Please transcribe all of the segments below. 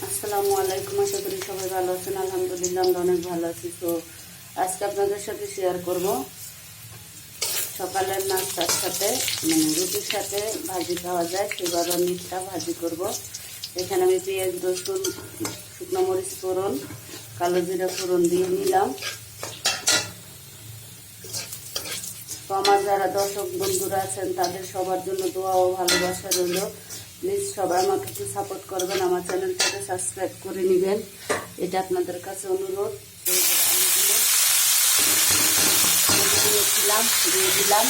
আসসালামু আলাইকুম। আশা করি সবাই ভালো আছেন। আলহামদুলিল্লাহ আমরা অনেক ভালো আছি। তো আজকে আপনাদের সাথে শেয়ার করব সকালের নাস্তার সাথে রুটির সাথে ভাজি খাওয়া যায় সেভাবে আমি একটা ভাজি করব। এখানে আমি পেঁয়াজ, রসুন, শুকনো মরিচ ফোড়ন, কালো জিরা ফোড়ন দিয়ে নিলাম। তো আমার যারা দর্শক বন্ধুরা আছেন তাদের সবার জন্য দোয়া ও ভালোবাসা রইল। প্লিজ সবাই আমাকে একটু সাপোর্ট করবেন, আমার চ্যানেলটাকে সাবস্ক্রাইব করে নেবেন, এটা আপনাদের কাছে অনুরোধ। দিয়ে দিলাম।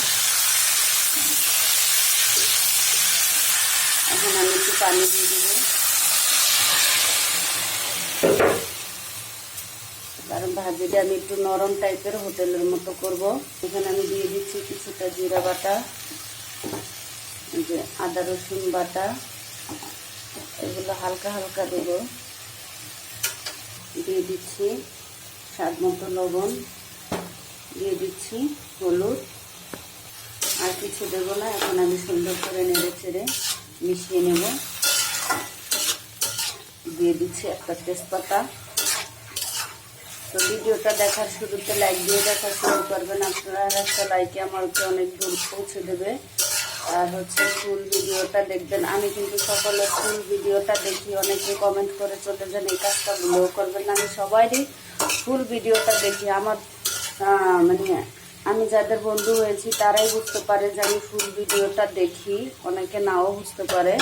এখন আমি একটু পানি দিয়ে দিব, কারণ ভাজিটা আমি একটু নরম টাইপের হোটেলের মতো করব। এখানে আমি দিয়ে দিচ্ছি কিছুটা জিরা বাটা, যে আদা রসুন বাটা, এগুলো হালকা হালকা দেব। দিয়ে দিচ্ছি স্বাদ মতো লবণ, দিয়ে দিচ্ছি হলুদ, আর কিছু দেবো না। এখন আমি সুন্দর করে নেড়ে চেড়ে মিশিয়ে নেব। দিয়ে দিচ্ছি একটা তেজপাতা। তো ভিডিওটা দেখার শুরুতে লাইক দিয়ে দেখা শুরু করবেন আপনারা। একটা লাইকে আমাকে অনেক দূর পৌঁছে দেবে। আর ফুল ভিডিওটা দেখবেন। আমি কিন্তু সকলে ফুল ভিডিওটা দেখি, অনেকে কমেন্ট করে চলে যান এই কাজটা ভুলেও করবেন না। আমি সবারই ফুল ভিডিওটা দেখি। আমার আমি যাদের বন্ধু হয়েছি তারাই বুঝতে পারে যে আমি ফুল ভিডিওটা দেখি, অনেকে নাও বুঝতে পারে।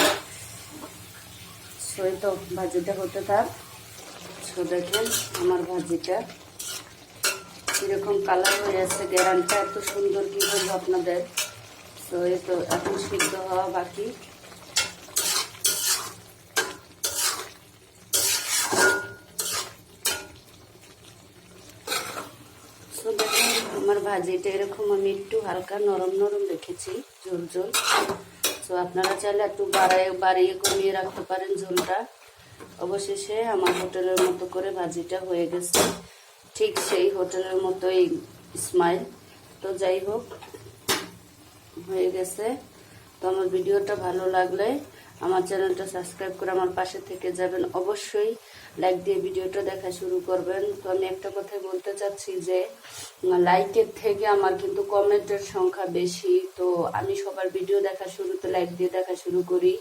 সই তো ভাজিটা হতে থাক। সো দেখেন আমার ভাজিটা কিরকম কালার হয়ে আছে, গ্যারান্টিটা এত সুন্দর কি বলবো আপনাদের। তো এই তো এখন সিদ্ধ হওয়া বাকি। তো দেখেন আমার ভাজিটা এরকম আমি একটু হালকা নরম নরম রেখেছি, ঝোল ঝোল। তো আপনারা চাইলে একটু বাড়িয়ে কমিয়ে রাখতে পারেন ঝোলটা। অবশেষে আমার হোটেলের মতো করে ভাজিটা হয়ে গেছে, ঠিক সেই হোটেলের মতোই স্মাইল। তো যাই হোক, হয়ে গেছে। তো আমার ভিডিওটা ভালো লাগলে আমার চ্যানেলটা সাবস্ক্রাইব করে আমার পাশে থেকে যাবেন। অবশ্যই লাইক দিয়ে ভিডিওটা দেখা শুরু করবেন। তো আমি একটা কথা বলতে চাচ্ছি যে লাইকের থেকে আমার কিন্তু কমেন্টের সংখ্যা বেশি। তো আমি সবার ভিডিও দেখা শুরুতে লাইক দিয়ে দেখা শুরু করি,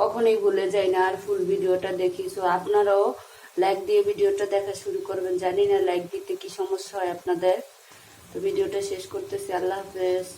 কখনোই ভুলে যাই না, আর ফুল ভিডিওটা দেখি। সো আপনারাও লাইক দিয়ে ভিডিওটা দেখা শুরু করবেন। জানি না লাইক দিতে কি সমস্যা হয় আপনাদের। তো ভিডিওটা শেষ করতেছি। আল্লাহ হাফেজ।